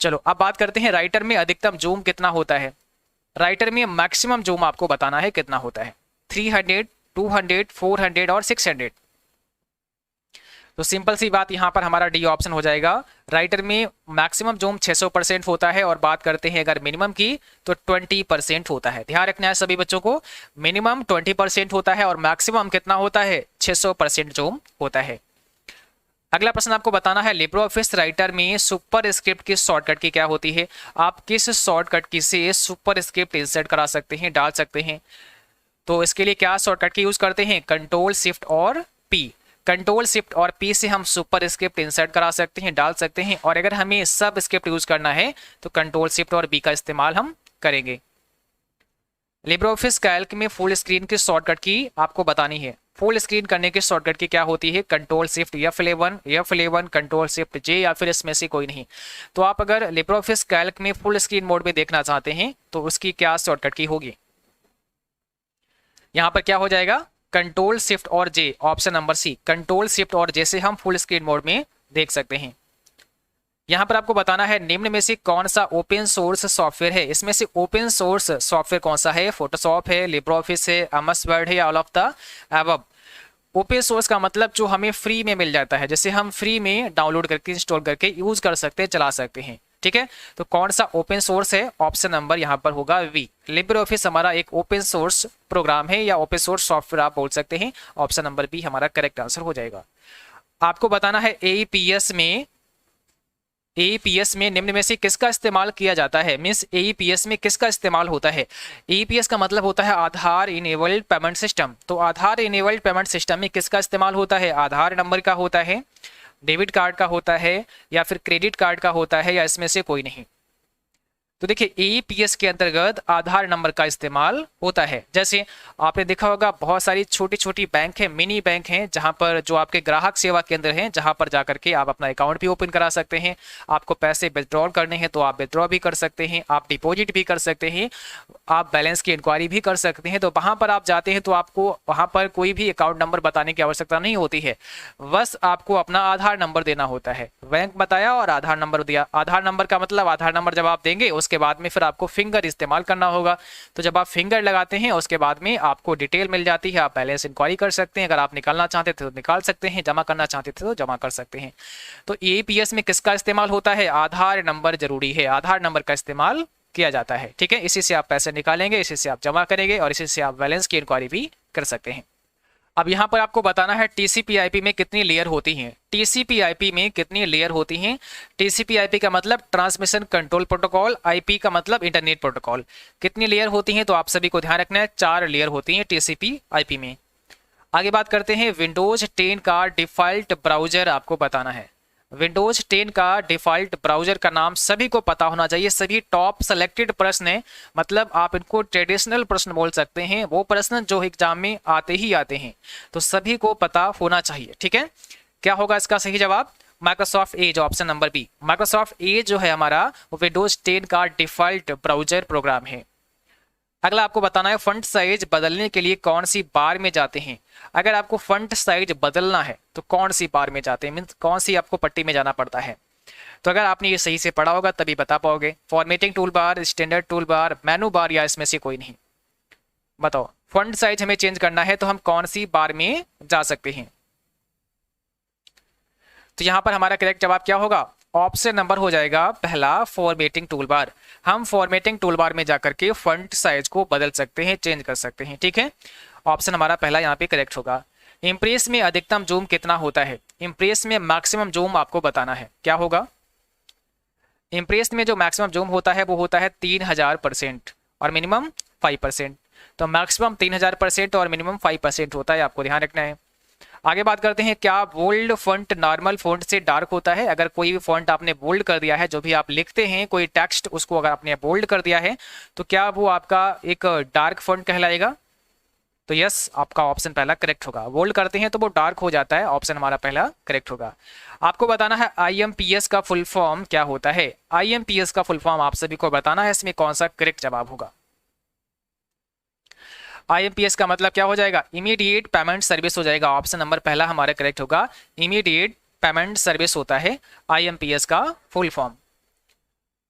चलो अब बात करते हैं राइटर में अधिकतम जूम कितना होता है। राइटर में मैक्सिमम जूम आपको बताना है कितना होता है, 300, 200, 400 और 600। तो सिंपल सी बात यहाँ पर हमारा डी ऑप्शन हो जाएगा। राइटर में मैक्सिमम जूम 600% होता है, और बात करते हैं अगर मिनिमम की तो 20% होता है। ध्यान रखना है सभी बच्चों को, मिनिमम 20% होता है और मैक्सिमम कितना होता है, 600% जूम होता है। अगला प्रश्न आपको बताना है लिब्रो ऑफिस राइटर में सुपर स्क्रिप्ट की शॉर्टकट की क्या होती है। आप किस शॉर्टकट की से सुपर स्क्रिप्ट इंसर्ट करा सकते हैं, डाल सकते हैं। तो इसके लिए क्या शॉर्टकट की यूज करते हैं, कंट्रोल शिफ्ट और पी। कंट्रोल शिफ्ट और पी से हम सुपर स्क्रिप्ट इंसर्ट करा सकते हैं, डाल सकते हैं, और अगर हमें सब स्क्रिप्ट यूज करना है तो कंट्रोल शिफ्ट और बी का इस्तेमाल हम करेंगे। लिब्रो ऑफिस कैल्क में फुल स्क्रीन की शॉर्टकट की आपको बतानी है। फुल स्क्रीन करने की शॉर्टकट की क्या होती है, control shift F11, control shift J, या फिर इसमें से कोई नहीं। तो आप अगर लिब्रो ऑफिस कैल्क में फुल स्क्रीन मोड में देखना चाहते हैं तो उसकी क्या शॉर्टकट की होगी, यहाँ पर क्या हो जाएगा, कंट्रोल शिफ्ट और J, option number C, control shift और J से हम फुल स्क्रीन मोड में देख सकते हैं। यहाँ पर आपको बताना है निम्न में से कौन सा ओपन सोर्स सॉफ्टवेयर है। इसमें से ओपन सोर्स सॉफ्टवेयर कौन सा है, फोटोशॉप है, लिब्रो ऑफिस है, MS वर्ड है, या all of the above. Open source का मतलब जो हमें फ्री में मिल जाता है, जैसे हम फ्री में डाउनलोड करके इंस्टॉल करके यूज कर सकते हैं, चला सकते हैं। ठीक है, तो कौन सा ओपन सोर्स है, ऑप्शन नंबर यहाँ पर होगा वी। लिब्रो ऑफिस हमारा एक ओपन सोर्स प्रोग्राम है या ओपन सोर्स सॉफ्टवेयर आप बोल सकते हैं, ऑप्शन नंबर बी हमारा करेक्ट आंसर हो जाएगा। आपको बताना है एईपीएस में निम्न में से किसका इस्तेमाल किया जाता है, मीन्स एईपीएस में किसका इस्तेमाल होता है। एईपीएस का मतलब होता है आधार इनेबल्ड पेमेंट सिस्टम। तो आधार इनेबल्ड पेमेंट सिस्टम में किसका इस्तेमाल होता है, आधार नंबर का होता है, डेबिट कार्ड का होता है, या फिर क्रेडिट कार्ड का होता है, या इसमें से कोई नहीं। तो देखिए एईपीएस के अंतर्गत आधार नंबर का इस्तेमाल होता है। जैसे आपने देखा होगा बहुत सारी छोटी छोटी बैंक है, मिनी बैंक हैं, जहां पर जो आपके ग्राहक सेवा केंद्र हैं, जहां पर जाकर के आप अपना अकाउंट भी ओपन करा सकते हैं। आपको पैसे विड्रॉल करने हैं तो आप विड्रॉ भी कर सकते हैं, आप डिपॉजिट भी कर सकते हैं, आप बैलेंस की इंक्वायरी भी कर सकते हैं। तो वहां पर आप जाते हैं तो आपको वहां पर कोई भी अकाउंट नंबर बताने की आवश्यकता नहीं होती है, बस आपको अपना आधार नंबर देना होता है। बैंक बताया और आधार नंबर दिया। आधार नंबर का मतलब आधार नंबर जब आप देंगे उसके बाद में फिर आपको फिंगर इस्तेमाल करना होगा। तो जब आप फिंगर लगाते हैं उसके बाद में आपको डिटेल मिल जाती है, आप बैलेंस इंक्वायरी कर सकते हैं। अगर आप निकालना चाहते थे तो निकाल सकते हैं, जमा करना चाहते थे तो जमा कर सकते हैं। तो एईपीएस में किसका इस्तेमाल होता है? आधार नंबर जरूरी है, आधार नंबर का इस्तेमाल किया जाता है। ठीक है, इसी से आप पैसे निकालेंगे, इसी से आप जमा करेंगे और इसी से आप बैलेंस की इंक्वायरी भी कर सकते हैं। अब यहाँ पर आपको बताना है टीसीपी/आईपी में कितनी लेयर होती हैं। टीसीपी/आईपी में कितनी लेयर होती हैं? टीसीपी/आईपी का मतलब ट्रांसमिशन कंट्रोल प्रोटोकॉल, आईपी का मतलब इंटरनेट प्रोटोकॉल। कितनी लेयर होती हैं? तो आप सभी को ध्यान रखना है, 4 लेयर होती हैं टीसीपी/आईपी में। आगे बात करते हैं, विंडोज 10 का डिफॉल्ट ब्राउजर आपको बताना है। विंडोज 10 का डिफॉल्ट ब्राउजर का नाम सभी को पता होना चाहिए। सभी टॉप सेलेक्टेड प्रश्न है, मतलब आप इनको ट्रेडिशनल प्रश्न बोल सकते हैं, वो प्रश्न जो एग्जाम में आते ही आते हैं, तो सभी को पता होना चाहिए। ठीक है, क्या होगा इसका सही जवाब? Microsoft Edge, option number B. Microsoft Edge जो है हमारा वो विंडोज 10 का डिफॉल्ट ब्राउजर प्रोग्राम है। अगला आपको बताना है फंट साइज बदलने के लिए कौन सी बार में जाते हैं। अगर आपको फंट साइज बदलना है तो कौन सी बार में जाते हैं, मीन्स कौन सी आपको पट्टी में जाना पड़ता है। तो अगर आपने ये सही से पढ़ा होगा तभी बता पाओगे। Formatting tool bar, standard tool bar, मेनू बार, या इसमें से कोई नहीं। बताओ, फंट साइज हमें चेंज करना है तो हम कौन सी बार में जा सकते हैं? तो यहां पर हमारा करेक्ट जवाब क्या होगा? ऑप्शन नंबर हो जाएगा पहला, फॉर्मेटिंग टूल बार। हम फॉर्मेटिंग टूल बार में जाकर के फंट साइज को बदल सकते हैं, चेंज कर सकते हैं। ठीक है, ऑप्शन हमारा पहला यहाँ पे करेक्ट होगा। इंप्रेस में अधिकतम जूम कितना होता है? इंप्रेस में मैक्सिमम जूम आपको बताना है, क्या होगा? इंप्रेस में जो मैक्सिमम जूम होता है वो होता है 3000% और मिनिमम 5%। तो मैक्सिमम 3000% और मिनिमम 5% होता है, आपको ध्यान रखना है। आगे बात करते हैं, क्या बोल्ड फॉन्ट नॉर्मल फॉन्ट से डार्क होता है? अगर कोई भी फॉन्ट आपने बोल्ड कर दिया है, जो भी आप लिखते हैं कोई टेक्स्ट, उसको अगर आपने बोल्ड कर दिया है तो क्या वो आपका एक डार्क फॉन्ट कहलाएगा? तो यस, आपका ऑप्शन पहला करेक्ट होगा। बोल्ड करते हैं तो वो डार्क हो जाता है, ऑप्शन हमारा पहला करेक्ट होगा। आपको बताना है आईएमपीएस का फुल फॉर्म क्या होता है। आईएमपीएस का फुल फॉर्म आप सभी को बताना है, इसमें कौन सा करेक्ट जवाब होगा। आईएमपीएस का मतलब क्या हो जाएगा? इमीडिएट पेमेंट सर्विस हो जाएगा, ऑप्शन नंबर पहला हमारा करेक्ट होगा। इमीडिएट पेमेंट सर्विस होता है आईएमपीएस का फुल फॉर्म।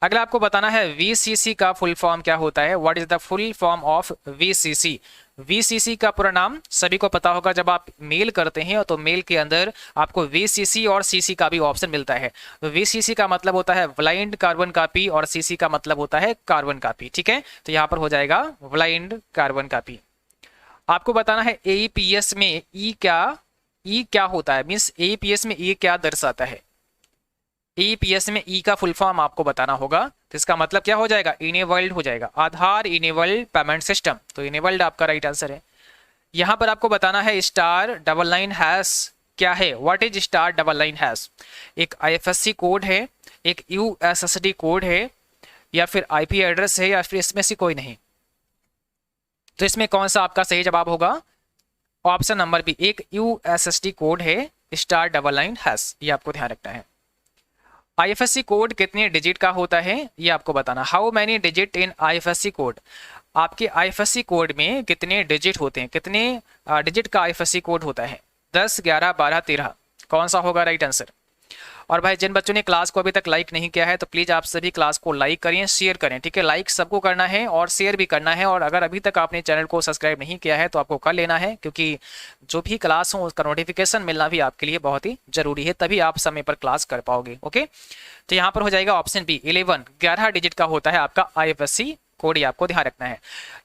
अगला आपको बताना है वीसीसी का फुल फॉर्म क्या होता है। What is the full form of VCC? VCC का पूरा नाम सभी को पता होगा, जब आप मेल करते हैं तो मेल के अंदर आपको वीसीसी और सीसी का भी ऑप्शन मिलता है। तो वीसीसी का मतलब होता है ब्लाइंड कार्बन कॉपी और सीसी का मतलब होता है कार्बन कॉपी। ठीक है, तो यहाँ पर हो जाएगा ब्लाइंड कार्बन कॉपी। आपको बताना है एईपीएस में ई क्या होता है, मीन्स एईपीएस में ई क्या दर्शाता है। एईपीएस में ई का फुल फॉर्म आपको बताना होगा, तो इसका मतलब क्या हो जाएगा? इनेबल्ड हो जाएगा, आधार इनेबल्ड पेमेंट सिस्टम। तो इनेबल्ड आपका राइट आंसर है। यहां पर आपको बताना है *99# क्या है। What is *99#? एक आईएफएससी कोड है, एक यूएसएसडी कोड है, या फिर आईपी एड्रेस है, या फिर इसमें से कोई नहीं। तो इसमें कौन सा आपका सही जवाब होगा? ऑप्शन नंबर बी, एक यूएसएसडी कोड है *99#, ये आपको ध्यान रखना है। आईएफएससी कोड कितने डिजिट का होता है ये आपको बताना। How many digit in IFSC code? आपके आईएफएससी कोड में कितने डिजिट होते हैं, कितने डिजिट का आईएफएससी कोड होता है? 10, 11, 12, 13, कौन सा होगा राइट आंसर? और भाई जिन बच्चों ने क्लास को अभी तक लाइक नहीं किया है तो प्लीज़ आप सभी क्लास को लाइक करें, शेयर करें। ठीक है, लाइक सबको करना है और शेयर भी करना है। और अगर अभी तक आपने चैनल को सब्सक्राइब नहीं किया है तो आपको कर लेना है, क्योंकि जो भी क्लास हो उसका नोटिफिकेशन मिलना भी आपके लिए बहुत ही जरूरी है, तभी आप समय पर क्लास कर पाओगे। ओके, तो यहाँ पर हो जाएगा ऑप्शन बी, 11 डिजिट का होता है आपका आईएफएससी कोड, ही आपको ध्यान रखना है।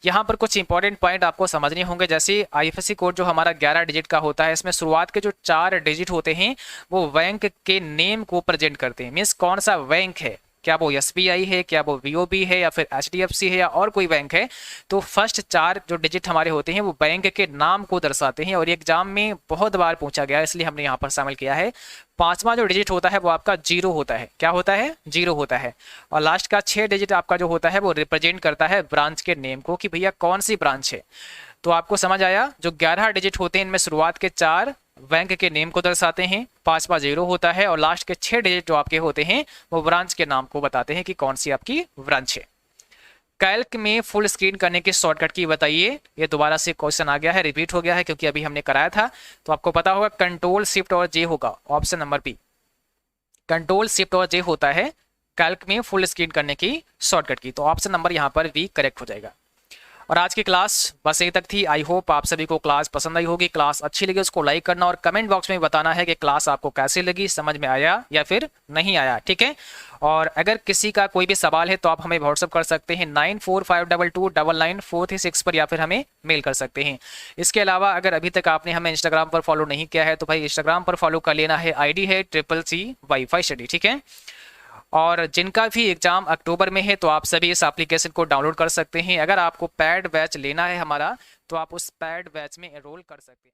यहाँ पर कुछ इंपॉर्टेंट पॉइंट आपको समझने होंगे, जैसे आईएफएससी कोड जो हमारा 11 डिजिट का होता है, इसमें शुरुआत के जो 4 डिजिट होते हैं वो बैंक के नेम को प्रेजेंट करते हैं। मीन्स कौन सा बैंक है, क्या वो SBI है, क्या वो BOB है, या फिर HDFC है, या और कोई बैंक है, तो फर्स्ट 4 जो डिजिट हमारे होते हैं वो बैंक के नाम को दर्शाते हैं। और ये एग्जाम में बहुत बार पूछा गया है, इसलिए हमने यहाँ पर शामिल किया है। 5वां जो डिजिट होता है वो आपका 0 होता है। क्या होता है? 0 होता है। और लास्ट का 6 डिजिट आपका जो होता है वो रिप्रेजेंट करता है ब्रांच के नेम को, कि भैया कौन सी ब्रांच है। तो आपको समझ आया, जो 11 डिजिट होते हैं इनमें शुरुआत के 4 बैंक के नेम को दर्शाते हैं, 5वां 0 होता है, और लास्ट के 6 डिजिट जो आपके होते हैं वो ब्रांच के नाम को बताते हैं कि कौन सी आपकी ब्रांच है। कैल्क में फुल स्क्रीन करने की शॉर्टकट की बताइए। ये दोबारा से क्वेश्चन आ गया है, रिपीट हो गया है क्योंकि अभी हमने कराया था। तो आपको पता होगा कंट्रोल शिफ्ट और जे होगा, option number B. Control shift और जे होता है कैल्क में फुल स्क्रीन करने की शॉर्टकट की। तो ऑप्शन नंबर यहाँ पर बी करेक्ट हो जाएगा। और आज की क्लास बस यहीं तक थी। आई होप आप सभी को क्लास पसंद आई होगी। क्लास अच्छी लगी उसको लाइक करना और कमेंट बॉक्स में बताना है कि क्लास आपको कैसी लगी, समझ में आया या फिर नहीं आया, ठीक है। और अगर किसी का कोई भी सवाल है तो आप हमें व्हाट्सअप कर सकते हैं 9452299436 पर, या फिर हमें मेल कर सकते हैं। इसके अलावा अगर अभी तक आपने हमें इंस्टाग्राम पर फॉलो नहीं किया है तो भाई इंस्टाग्राम पर फॉलो कर लेना है। ID है CCC वाईफाई स्टडी, ठीक है। और जिनका भी एग्जाम अक्टूबर में है तो आप सभी इस एप्लीकेशन को डाउनलोड कर सकते हैं। अगर आपको पैड बैच लेना है हमारा तो आप उस पैड बैच में एनरोल कर सकते हैं।